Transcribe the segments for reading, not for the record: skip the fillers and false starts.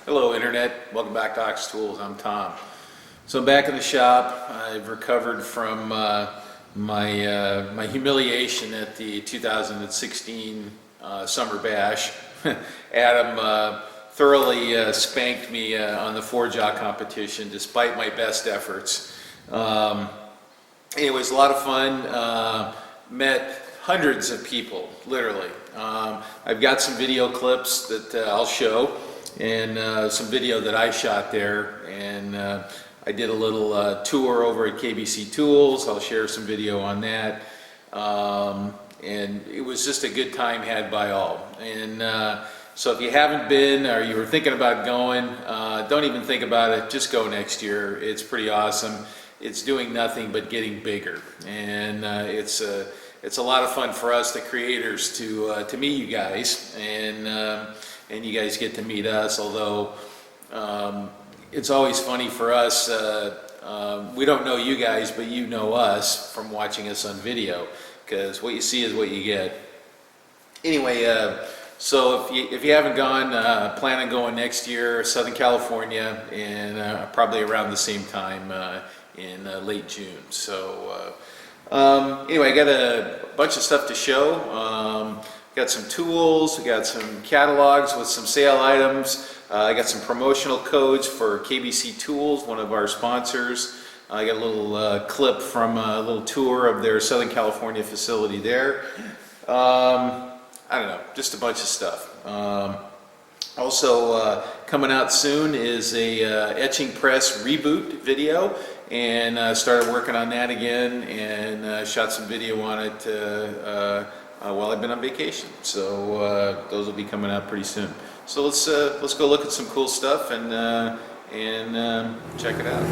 Hello Internet, welcome back to Ox Tools. I'm Tom. So I'm back in the shop. I've recovered from my humiliation at the 2016 Summer Bash. Adam thoroughly spanked me on the four-jaw competition despite my best efforts. Anyways, a lot of fun. Met hundreds of people, literally. I've got some video clips that I'll show, and some video that I shot there, and I did a little tour over at KBC Tools. I'll share some video on that, and it was just a good time had by all. And so if you haven't been, or you were thinking about going, don't even think about it, just go next year. It's pretty awesome. It's doing nothing but getting bigger, and it's a lot of fun for us, the creators, to meet you guys, and you guys get to meet us, although it's always funny for us. We don't know you guys, but you know us from watching us on video, because what you see is what you get. Anyway, so if you haven't gone, plan on going next year, Southern California, and probably around the same time in late June. So anyway, I got a bunch of stuff to show. Got some tools, we got some catalogs with some sale items. I got some promotional codes for KBC Tools, one of our sponsors. I got a little clip from a little tour of their Southern California facility there. I don't know, just a bunch of stuff. Also coming out soon is a etching press reboot video, and started working on that again, and shot some video on it while I've been on vacation. So those will be coming out pretty soon. So let's go look at some cool stuff and check it out.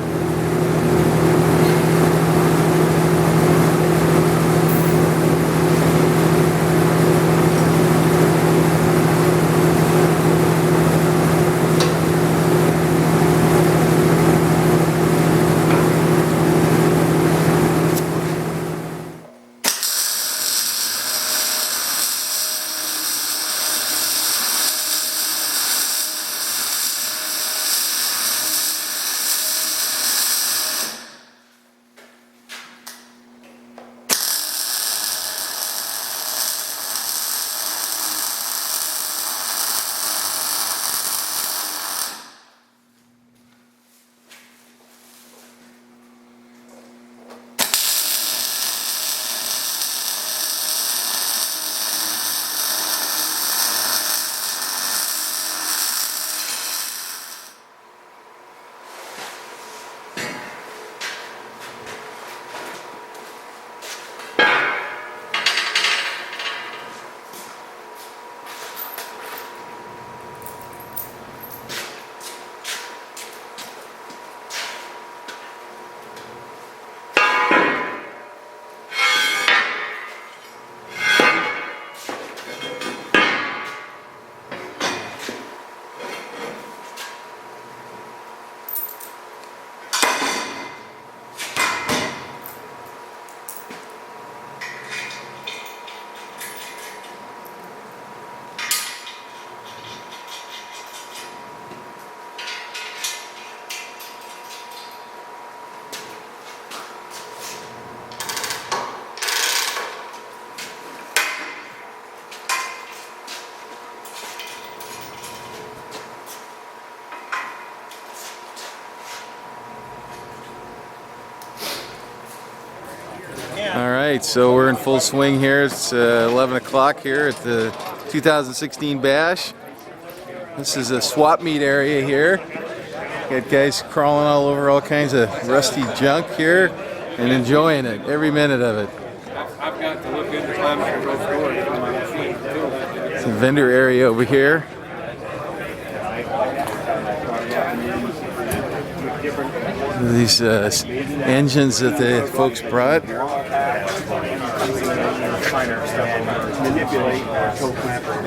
Alright, so we're in full swing here. It's 11 o'clock here at the 2016 Bash. This is a swap meet area here. Got guys crawling all over all kinds of rusty junk here and enjoying it, every minute of it. I've got to look into climbing both doors on my machine too. It's a vendor area over here. These engines that the folks brought.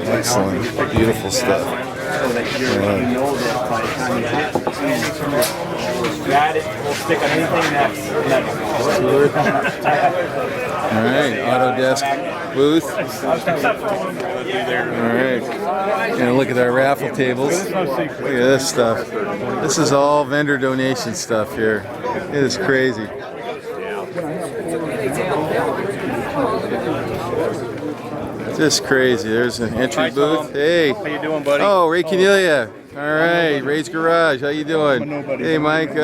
Excellent, beautiful stuff. That it will stick on anything that's metal. All right, Autodesk booth. All right, and look at our raffle tables. Look at this stuff. This is all vendor donation stuff here. It is crazy. Just crazy. There's an entry booth. Hey. How you doing, buddy? Oh, Ray Cornelia. All right, Ray's Garage. How you doing? Hey, Mike.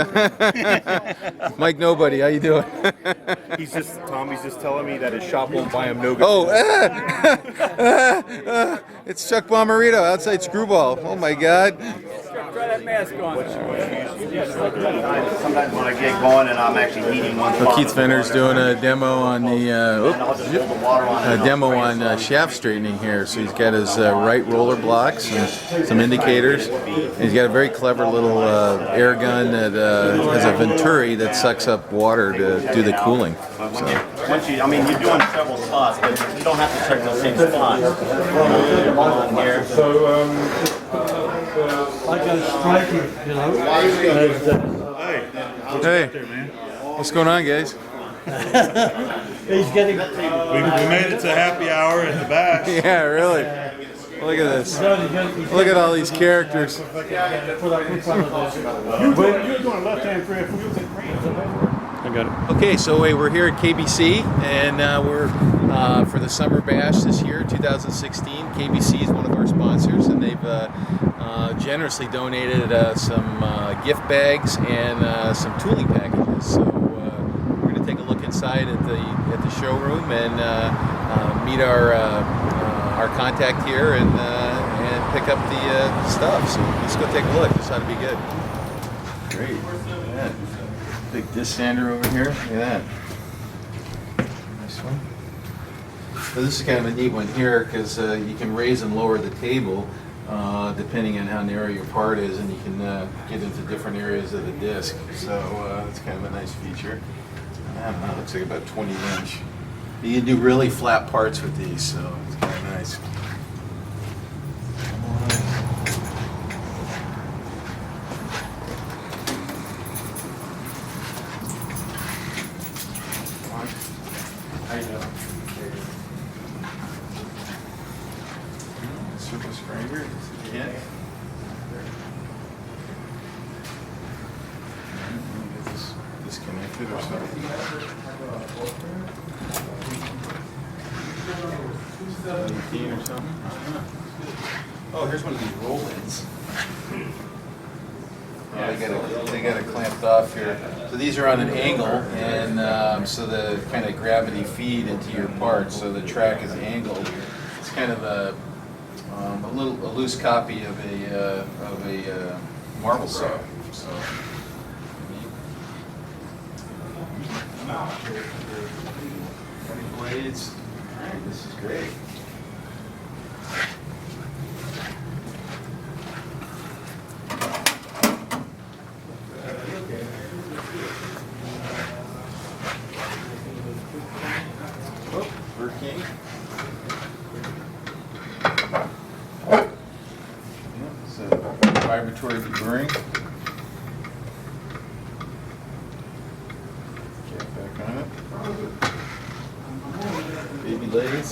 Mike Nobody. How you doing? Tommy's just telling me that his shop won't buy him no good. Oh, it's Chuck Bomarito outside Screwball. Oh my God. Try that mask on. Sometimes when I get going and I'm actually heating one spot. Keith Fenner's doing a demo on the I'll just hold the water on it. shaft straightening here. So he's got his right roller blocks and some indicators. And he's got a very clever little air gun that has a venturi that sucks up water to do the cooling. Once you're doing several spots, but you don't have to check the same spot. On here. I got striking, you know. Hey, what's going on, guys? He's getting. We made it to happy hour at the bash. Yeah, really. Look at this. Look at all these characters. You're doing left hand free. I got it. Okay, so we're here at KBC, and we're for the Summer Bash this year, 2016. KBC is one of our sponsors, and they've generously donated some gift bags and some tooling packages. So we're going to take a look inside at the showroom and meet our contact here and pick up the stuff. So let's go take a look. This ought to be good. Great. Yeah. Big disc sander over here. Look at that. Nice one. So this is kind of a neat one here because you can raise and lower the table depending on how narrow your part is, and you can get into different areas of the disc. So it's kind of a nice feature. I don't know, it looks like about 20 inch. You can do really flat parts with these, so it's kind of nice. Surface grinder, yeah. Disconnected or something. 18 or something. Oh, here's one of these roll-ins. They got it clamped off here. So these are on an angle, and so the kind of gravity feed into your parts. So the track is angled. It's kind of a loose copy of a marble saw. So. Blades. All right, this is great. Oh, Burger King. It's a vibratory deburring. Get back on it. Baby legs.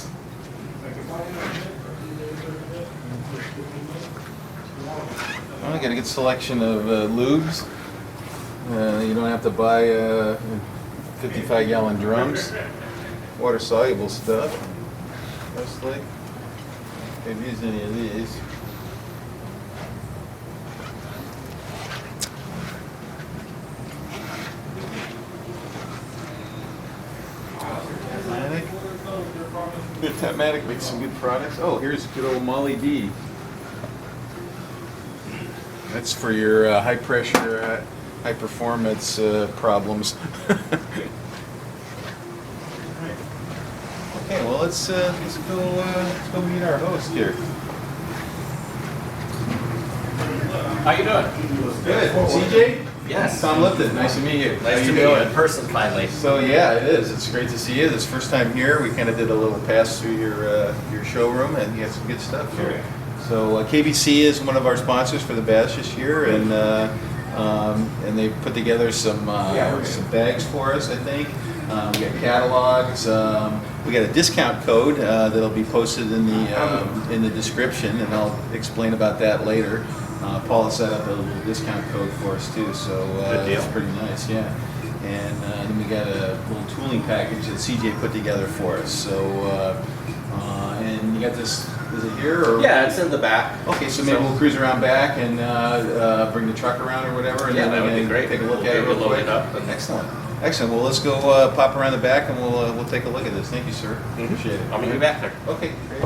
Well, I got a good selection of lubes. You don't have to buy 55-gallon drums. Water soluble stuff. Mostly. I've used any of these. Tapmatic makes some good products. Oh, here's good old Molly D. That's for your high pressure, high performance problems. Okay, well let's go meet our host here. How you doing? Good. CJ? Yes. Tom Lipton. Nice to meet you. Nice to meet you in person finally. So yeah, it is. It's great to see you. This is first time here. We kind of did a little pass through your showroom, and you got some good stuff here. So KBC is one of our sponsors for the bash this year, and they put together some bags for us, I think. We got catalogs. We got a discount code that'll be posted in the description, and I'll explain about that later. Paul has set up a little discount code for us too, so it's pretty nice, yeah. And then we got a little tooling package that CJ put together for us. So, and you got this. Is it here or? Yeah, it's in the back. Okay, so maybe we'll cruise around back and bring the truck around or whatever, and Yeah, then that we would be can great. take a look We'll at it be real able to load quick. it up and- Excellent, excellent. Well, let's go pop around the back and we'll take a look at this. Thank you, sir. Appreciate it. I'll meet you back there. Okay, great.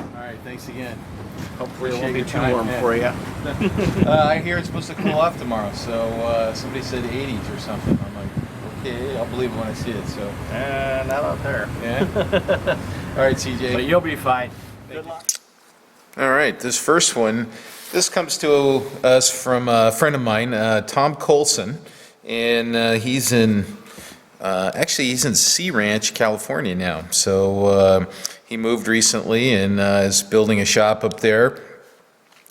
All right, thanks again. Hopefully it won't Appreciate be your too time, warm yeah. for you. I hear it's supposed to cool off tomorrow, so somebody said 80s or something. I'm like, okay, I'll believe it when I see it. So, Not out there. yeah. All right, CJ. But you'll be fine. Good luck. All right, this first one, this comes to us from a friend of mine, Tom Colson, and he's in Sea Ranch, California now. So he moved recently and is building a shop up there.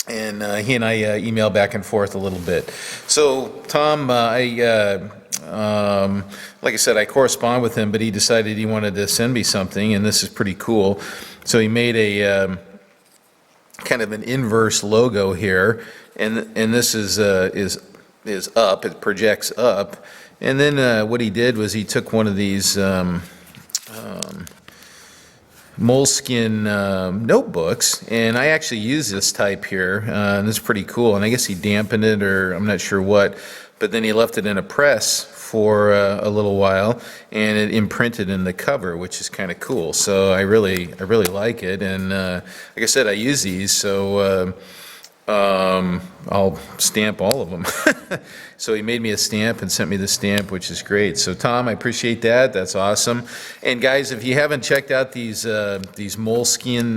And he and I email back and forth a little bit. So Tom, like I said, I correspond with him, but he decided he wanted to send me something, and this is pretty cool. So he made a kind of an inverse logo here, and this is up. It projects up, and then what he did was he took one of these moleskin notebooks, and I actually use this type here, and it's pretty cool. And I guess he dampened it, or I'm not sure what, but then he left it in a press for a little while, and it imprinted in the cover, which is kind of cool. So I really like it, and like I said, I use these, so I'll stamp all of them. So he made me a stamp and sent me the stamp, which is great. So Tom, I appreciate that. That's awesome. And guys, if you haven't checked out these moleskin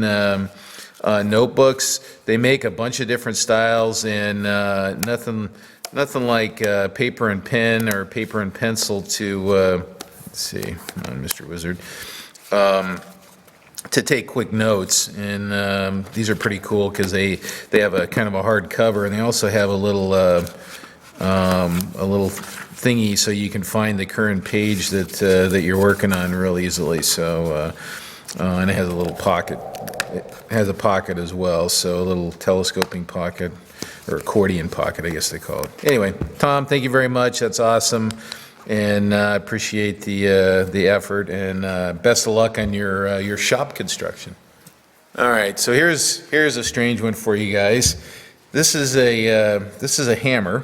notebooks, they make a bunch of different styles, and nothing like paper and pen or paper and pencil to let's see, come on, Mr. Wizard. To take quick notes, and these are pretty cool because they have a kind of a hard cover, and they also have a little thingy so you can find the current page that you're working on real easily. So and it has a little pocket. It has a pocket as well, so a little telescoping pocket, or accordion pocket, I guess they call it. Anyway, Tom, thank you very much. That's awesome. And I appreciate the effort, and best of luck on your shop construction. All right, so here's a strange one for you guys. This is a hammer,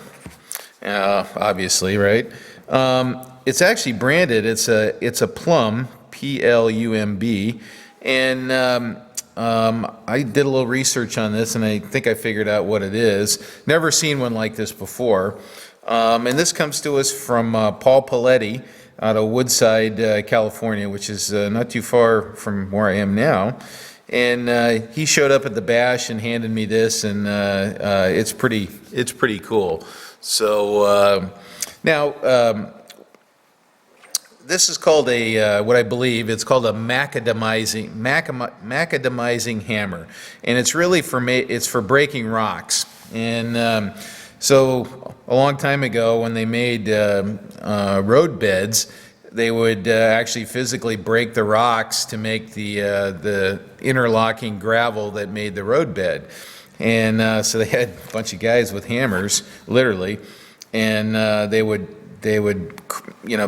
obviously, right? It's actually branded. It's a Plumb, Plumb, and I did a little research on this, and I think I figured out what it is. Never seen one like this before. And this comes to us from Paul Paletti out of Woodside, California, which is not too far from where I am now. And he showed up at the bash and handed me this, and it's pretty cool. So now this is called what I believe it's called a macadamizing hammer, and it's really for breaking rocks. And so a long time ago, when they made road beds, they would actually physically break the rocks to make the interlocking gravel that made the road bed. And so they had a bunch of guys with hammers, literally, and they would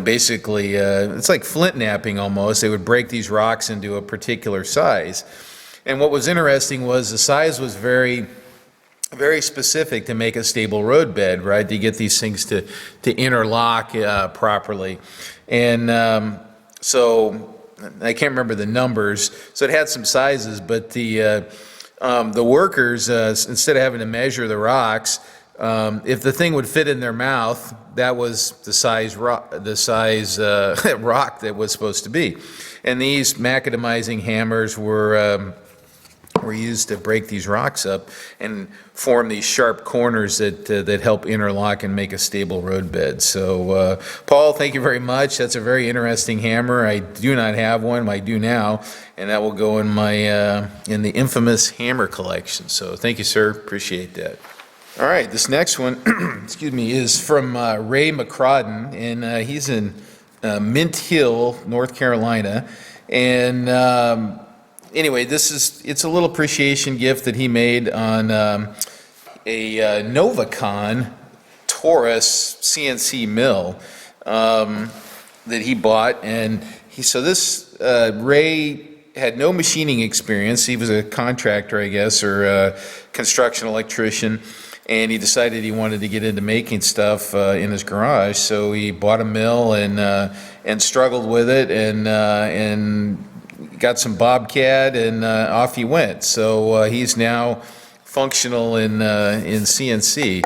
basically, it's like flint knapping almost. They would break these rocks into a particular size. And what was interesting was the size was very specific to make a stable road bed, right? To get these things to interlock properly. And so I can't remember the numbers, so it had some sizes, but the workers, instead of having to measure the rocks, if the thing would fit in their mouth, that was the size rock that was supposed to be. And these macadamizing hammers were used to break these rocks up and form these sharp corners that help interlock and make a stable roadbed. So, Paul, thank you very much. That's a very interesting hammer. I do not have one. I do now, and that will go in my in the infamous hammer collection. So, thank you, sir. Appreciate that. All right, this next one, excuse me, is from Ray McCrodden, and he's in Mint Hill, North Carolina, and anyway, it's a little appreciation gift that he made on a Novacon Taurus CNC mill that he bought, and Ray had no machining experience. He was a contractor, I guess, or a construction electrician, and he decided he wanted to get into making stuff in his garage, so he bought a mill and struggled with it, and got some Bobcat, and off he went. So he's now functional in CNC.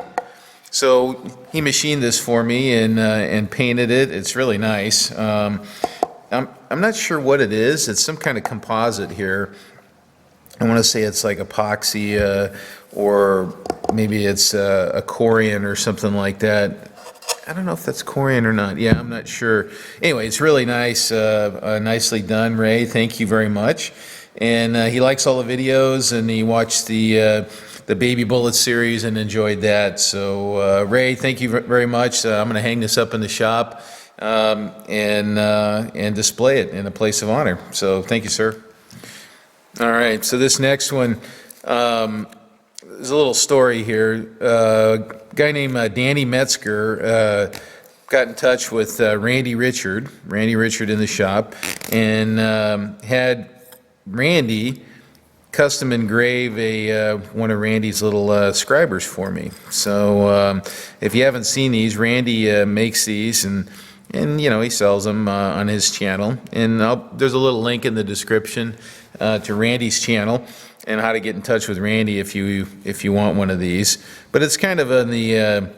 So he machined this for me and painted it. It's really nice. I'm not sure what it is. It's some kind of composite here. I want to say it's like epoxy, or maybe it's a Corian or something like that. I don't know if that's Corian or not. Yeah, I'm not sure. Anyway, it's really nice, nicely done, Ray. Thank you very much. And he likes all the videos, and he watched the Baby Bullet series and enjoyed that. So, Ray, thank you very much. I'm going to hang this up in the shop and display it in a place of honor. So, thank you, sir. All right. So this next one. There's a little story here. A guy named Danny Metzger got in touch with Randy Richard in the shop, and had Randy custom engrave one of Randy's little scribers for me. So if you haven't seen these, Randy makes these, and he sells them on his channel. And there's a little link in the description to Randy's channel, and how to get in touch with Randy if you want one of these. But it's kind of in the,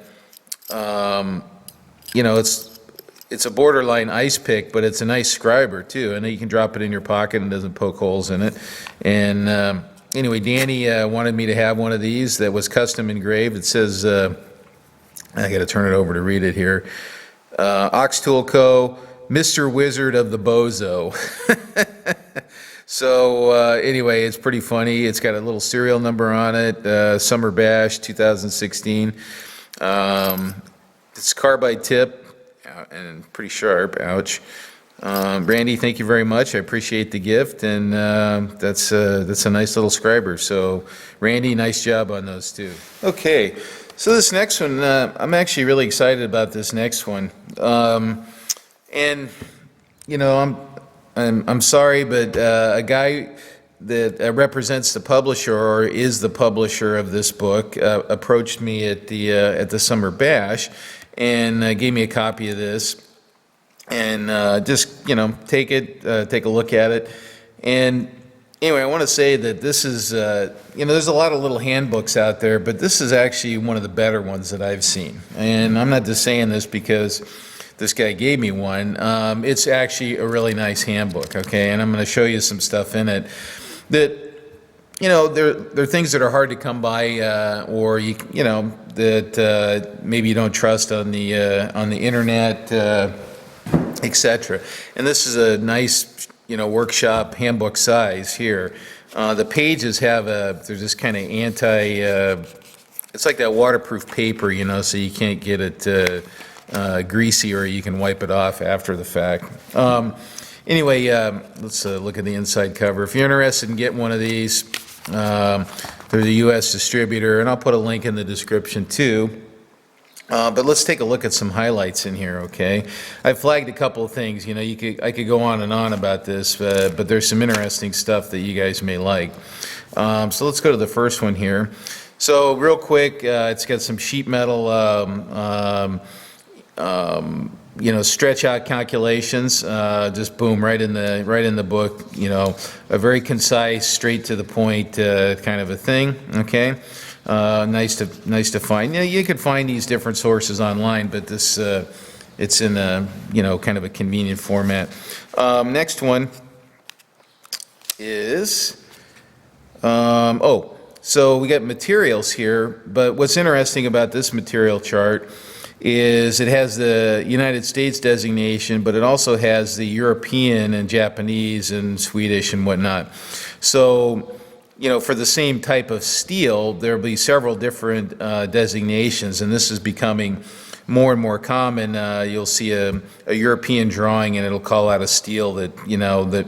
it's a borderline ice pick, but it's a nice scriber too, and you can drop it in your pocket and it doesn't poke holes in it. And anyway, Danny wanted me to have one of these that was custom engraved. It says, I got to turn it over to read it here. Ox Tool Co., Mr. Wizard of the Bozo. So anyway, it's pretty funny. It's got a little serial number on it, Summer Bash 2016. It's carbide tip and pretty sharp. Ouch. Randy, thank you very much. I appreciate the gift, and that's a nice little scriber. So Randy, nice job on those too. Okay, so this next one, I'm actually really excited about this next one. And I'm sorry, but a guy that represents the publisher, or is the publisher of this book, approached me at the Summer Bash, and gave me a copy of this, and just take a look at it. And anyway, I want to say that this is there's a lot of little handbooks out there, but this is actually one of the better ones that I've seen. And I'm not just saying this because this guy gave me one. It's actually a really nice handbook, okay? And I'm going to show you some stuff in it that, there are things that are hard to come by, or that maybe you don't trust on the internet, etc. And this is a nice, workshop handbook size here. The pages have they're just kind of it's like that waterproof paper, so you can't get it greasy, or you can wipe it off after the fact. Anyway, let's look at the inside cover. If you're interested in getting one of these, they're the U.S. distributor, and I'll put a link in the description too. But let's take a look at some highlights in here, okay? I flagged a couple of things. I could go on and on about this, but there's some interesting stuff that you guys may like. So let's go to the first one here. So real quick, it's got some sheet metal stretch out calculations, just boom, right in the book, a very concise, straight to the point kind of a thing, okay? Nice to find. You could find these different sources online, but this, it's in a, kind of a convenient format. Next one is, so we got materials here, but what's interesting about this material chart is it has the United States designation, but it also has the European and Japanese and Swedish and whatnot. So, for the same type of steel, there'll be several different designations, and this is becoming more and more common. You'll see a European drawing, and it'll call out a steel that, that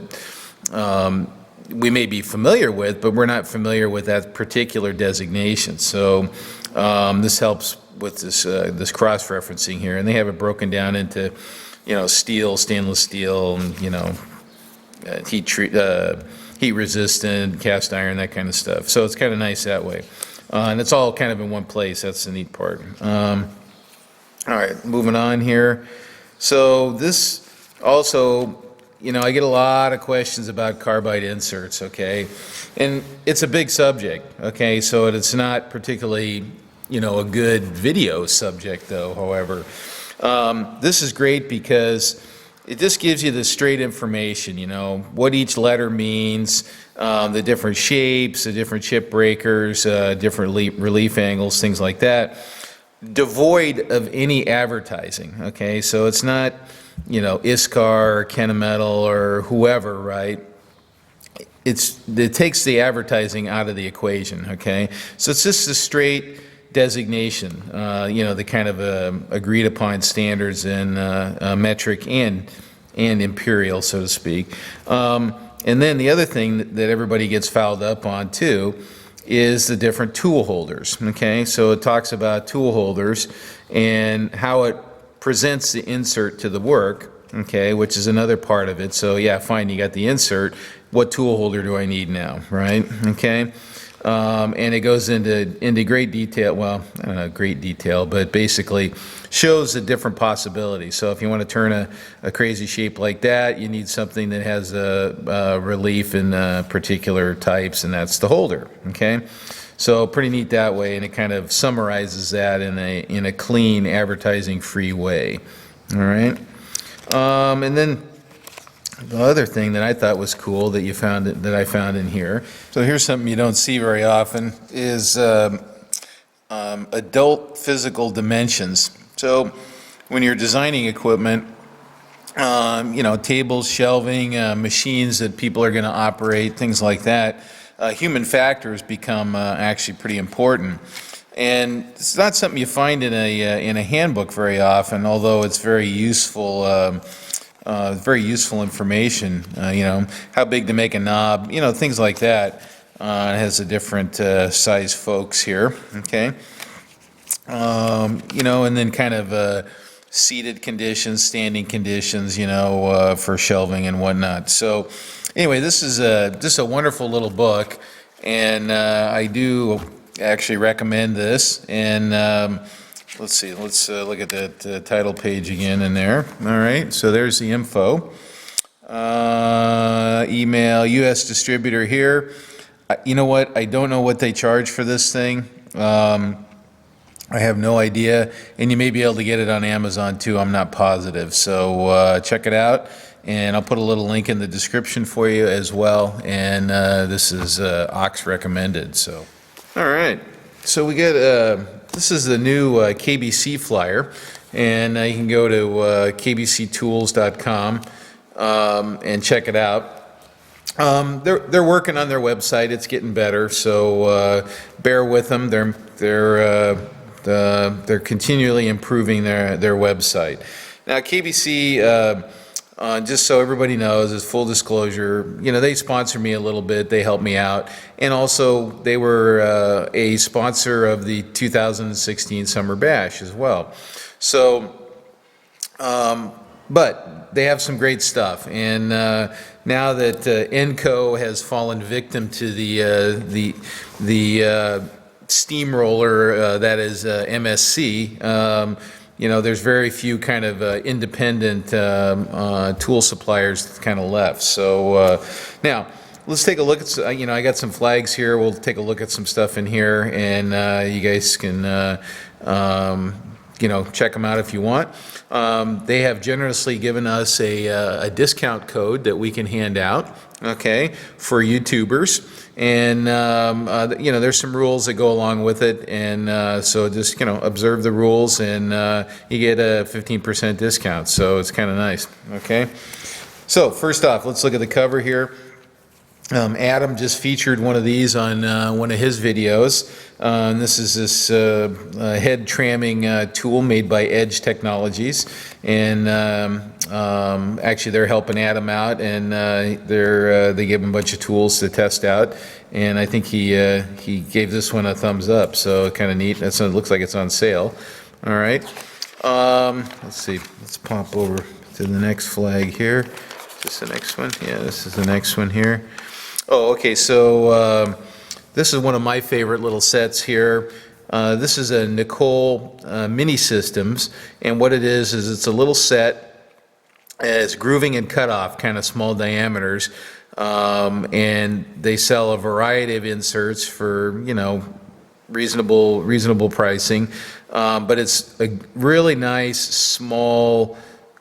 we may be familiar with, but we're not familiar with that particular designation. So this helps with this cross-referencing here, and they have it broken down into, steel, stainless steel, and heat resistant, cast iron, that kind of stuff. So it's kind of nice that way, and it's all kind of in one place. That's the neat part. All right, moving on here. So this also, I get a lot of questions about carbide inserts, okay? And it's a big subject, okay? So it's not particularly, a good video subject, though, however. This is great because it just gives you the straight information, what each letter means, the different shapes, the different chip breakers, different relief angles, things like that, devoid of any advertising, okay? So it's not, ISCAR or Kennametal or whoever, right? It takes the advertising out of the equation, okay? So it's just a straight designation, the kind of agreed upon standards in metric and imperial, so to speak. And then the other thing that everybody gets fouled up on too is the different tool holders, okay? So it talks about tool holders and how it presents the insert to the work, okay, which is another part of it. So yeah, fine, you got the insert. What tool holder do I need now, right? Okay, and it goes into great detail. Well, I don't know, great detail, but basically shows the different possibilities. So if you want to turn a crazy shape like that, you need something that has a relief in particular types, and that's the holder. Okay. So pretty neat that way, and it kind of summarizes that in a clean, advertising-free way. All right, and then the other thing that I thought was cool that I found in here. So here's something you don't see very often is adult physical dimensions. So when you're designing equipment, tables, shelving, machines that people are going to operate, things like that. Human factors become actually pretty important, and it's not something you find in a handbook very often. Although it's very useful information. How big to make a knob, things like that. It has the different size folks here. Okay, and then kind of seated conditions, standing conditions, for shelving and whatnot. So. Anyway, this is just a wonderful little book, and I do actually recommend this. And let's see, let's look at that title page again in there. All right, so there's the info. Email, U.S. distributor here. You know what? I don't know what they charge for this thing. I have no idea, and you may be able to get it on Amazon too. I'm not positive, so check it out. And I'll put a little link in the description for you as well. And this is Ox recommended. So, all right. So we get this is the new KBC flyer, and you can go to kbctools.com and check it out. They're working on their website. It's getting better, so bear with them. They're continually improving their website. Now KBC. Just so everybody knows, as full disclosure, they sponsor me a little bit. They help me out. And also, they were a sponsor of the 2016 Summer Bash as well. So, but they have some great stuff. And now that Enco has fallen victim to the steamroller that is MSC, you know, there's very few kind of independent tool suppliers kind of left. So now, let's take a look at, you know, I got some flags here. We'll take a look at some stuff in here, and you guys can, you know, check them out if you want. They have generously given us a discount code that we can hand out, okay, for YouTubers. And, you know, there's some rules that go along with it. And so just, you know, observe the rules, and you get a 15% discount. So it's kind of nice, okay? So first off, let's look at the cover here. Adam just featured one of these on one of his videos. This is this head tramming tool made by Edge Technologies, and actually they're helping Adam out, and they give him a bunch of tools to test out, and I think he gave this one a thumbs up, so kind of neat. It looks like it's on sale. All right, let's see. Let's pop over to the next flag here. Is this the next one? Yeah, this is the next one here. Oh, okay, so this is one of my favorite little sets here. This is a Nicole Mini Systems, and what it is it's a little set. It's grooving and cutoff, kind of small diameters, and they sell a variety of inserts for, you know, reasonable pricing, but it's a really nice small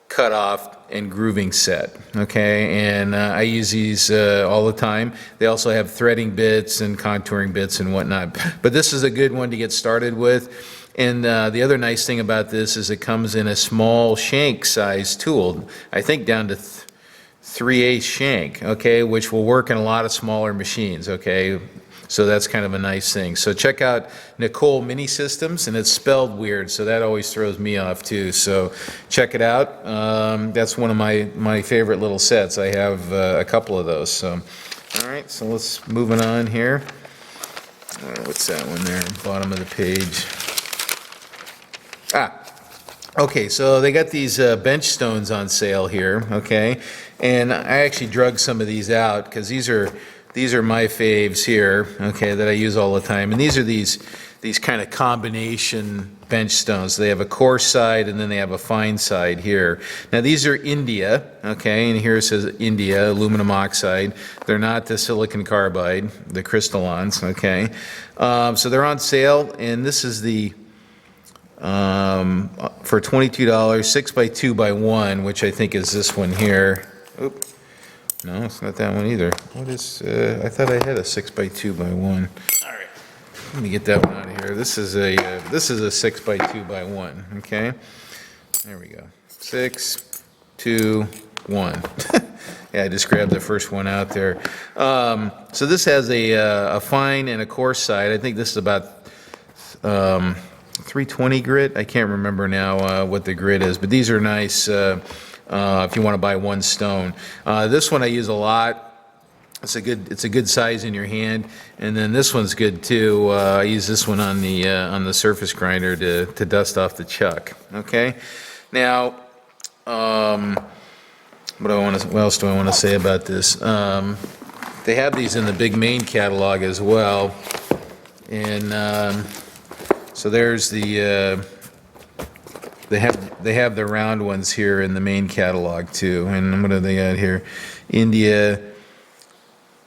cutoff and grooving set, okay, and I use these all the time. They also have threading bits and contouring bits and whatnot, but this is a good one to get started with. And the other nice thing about this is it comes in a small shank size tool, I think down to 3/8 shank, okay, which will work in a lot of smaller machines, okay. So that's kind of a nice thing. So check out Nicole Mini Systems, and it's spelled weird, so that always throws me off too. So check it out. That's one of my favorite little sets. I have a couple of those. So, all right, so let's moving on here. What's that one there? Bottom of the page. Okay, so they got these bench stones on sale here, okay, and I actually drug some of these out because these are my faves here, okay, that I use all the time. And these are these kind of combination bench stones. They have a coarse side, and then they have a fine side here. Now these are India, okay, and here it says India, aluminum oxide. They're not the silicon carbide, the crystallons, okay. So they're on sale, and this is the for $22, 6x2x1, which I think is this one here. Oop. No, it's not that one either. What is, I thought I had a 6x2x1. All right. Let me get that one out of here. This is a 6x2x1, okay? There we go. 6, 2, 1. Yeah, I just grabbed the first one out there. So this has a fine and a coarse side. I think this is about 320 grit. I can't remember now what the grit is, but these are nice if you want to buy one stone. This one I use a lot. It's a good size in your hand, and then this one's good too. I use this one on the surface grinder to dust off the chuck. Okay, now what else do I want to say about this? They have these in the big main catalog as well, and so there's the. They have the round ones here in the main catalog too. And what do they got here? India,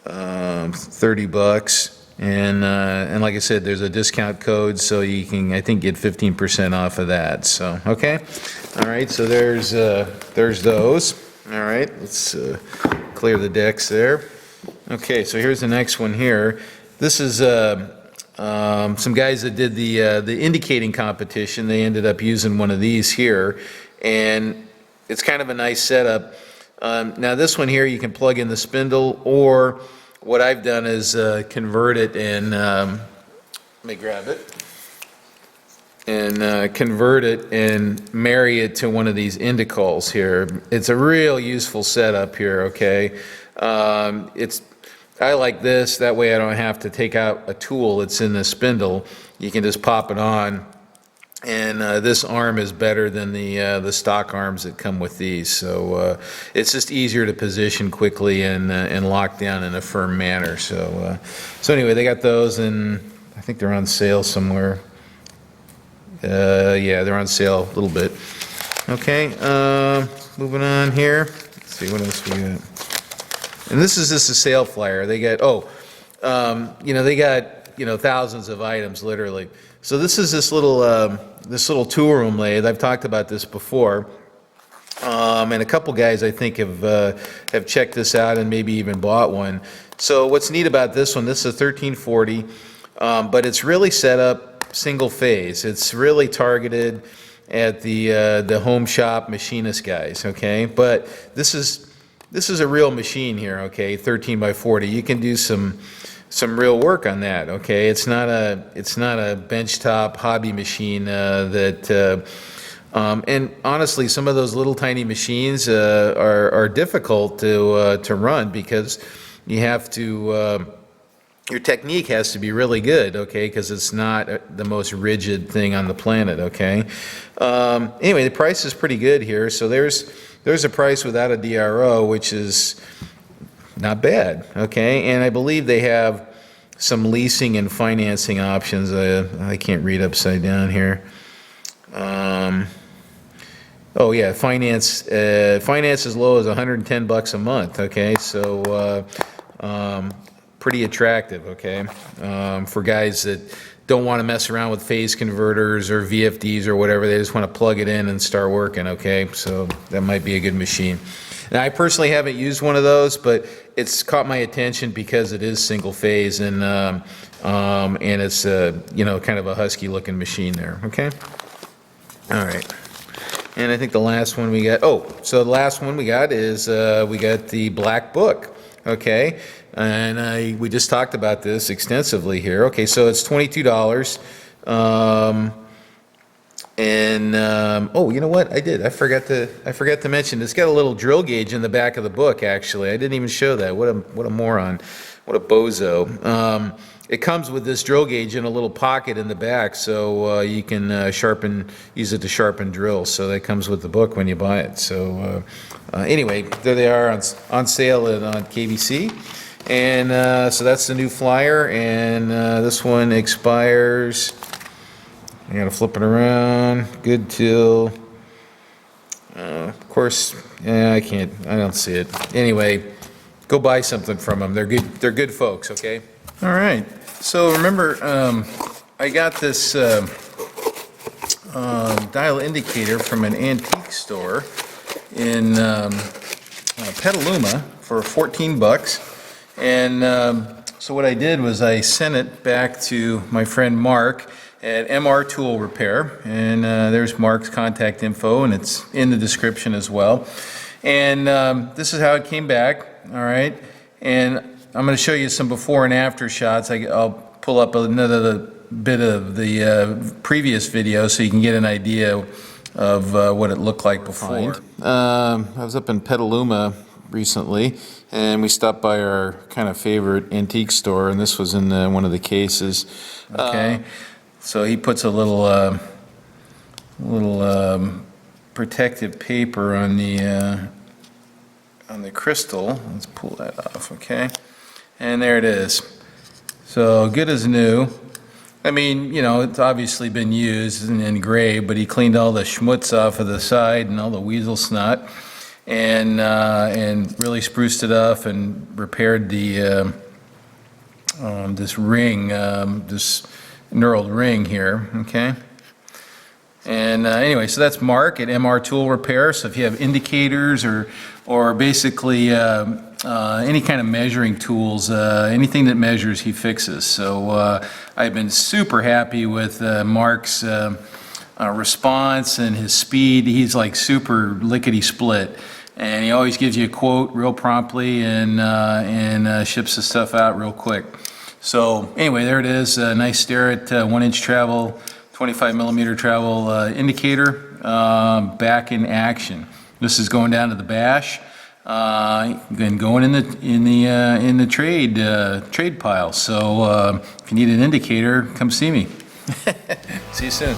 $30, and like I said, there's a discount code, so you can, I think, get 15% off of that. So okay, all right. So there's those. All right, let's clear the decks there. Okay, so here's the next one here. This is some guys that did the indicating competition. They ended up using one of these here, and it's kind of a nice setup. Now this one here, you can plug in the spindle, or what I've done is convert it and let me grab it and convert it and marry it to one of these indicals here. It's a real useful setup here. Okay, I like this, that way I don't have to take out a tool that's in the spindle. You can just pop it on, and this arm is better than the stock arms that come with these. So it's just easier to position quickly and lock down in a firm manner. So anyway, they got those, and I think they're on sale somewhere. Yeah, they're on sale a little bit. Okay, moving on here. Let's see, what else we got? And this is just a sale flyer. They got, they got, thousands of items, literally. So this is this little tool room lathe. I've talked about this before. And a couple guys, I think, have checked this out and maybe even bought one. So what's neat about this one, this is a 1340, but it's really set up single phase. It's really targeted at the home shop machinist guys, okay? But this is a real machine here, okay? 13 by 40. You can do some real work on that, okay? It's not a benchtop hobby machine and honestly, some of those little tiny machines are difficult to run because you have to. Your technique has to be really good, okay, because it's not the most rigid thing on the planet, okay? Anyway, the price is pretty good here. So there's a price without a DRO, which is not bad, okay? And I believe they have some leasing and financing options. I can't read upside down here. Oh yeah, finance as low as $110 a month, okay? So pretty attractive, okay, for guys that don't want to mess around with phase converters or VFDs or whatever. They just want to plug it in and start working, okay? So that might be a good machine. Now, I personally haven't used one of those, but it's caught my attention because it is single phase and it's kind of a husky looking machine there, okay? All right. And I think the last one we got, so the last one we got is we got the Black Book, okay? And we just talked about this extensively here. Okay, so it's $22. You know what? I forgot to mention. It's got a little drill gauge in the back of the book. Actually, I didn't even show that. What a moron! What a bozo! It comes with this drill gauge in a little pocket in the back, so you can use it to sharpen drills. So that comes with the book when you buy it. So anyway, there they are on sale on KBC. And so that's the new flyer, and this one expires, I gotta flip it around, good till, of course, yeah, I don't see it. Anyway, go buy something from them, they're good folks, okay? All right, so remember, I got this dial indicator from an antique store in Petaluma for $14. And so what I did was I sent it back to my friend Mark at MR Tool Repair, and there's Mark's contact info, and it's in the description as well. And this is how it came back, all right? And I'm going to show you some before and after shots. I'll pull up another bit of the previous video so you can get an idea of what it looked like before. I was up in Petaluma recently, and we stopped by our kind of favorite antique store, and this was in one of the cases. Okay, so he puts a little protective paper on the crystal. Let's pull that off, okay? And there it is. So good as new. I mean, it's obviously been used and engraved, but he cleaned all the schmutz off of the side and all the weasel snot, and really spruced it up and repaired the this ring, this knurled ring here, okay? And anyway, so that's Mark at MR Tool Repair. So if you have indicators or basically any kind of measuring tools, anything that measures, he fixes. So I've been super happy with Mark's response and his speed. He's like super lickety split. And he always gives you a quote real promptly and ships the stuff out real quick. So anyway, there it is. A nice Starrett 1-inch travel, 25 millimeter travel indicator back in action. This is going down to the bash and going in the trade pile. So if you need an indicator, come see me. See you soon.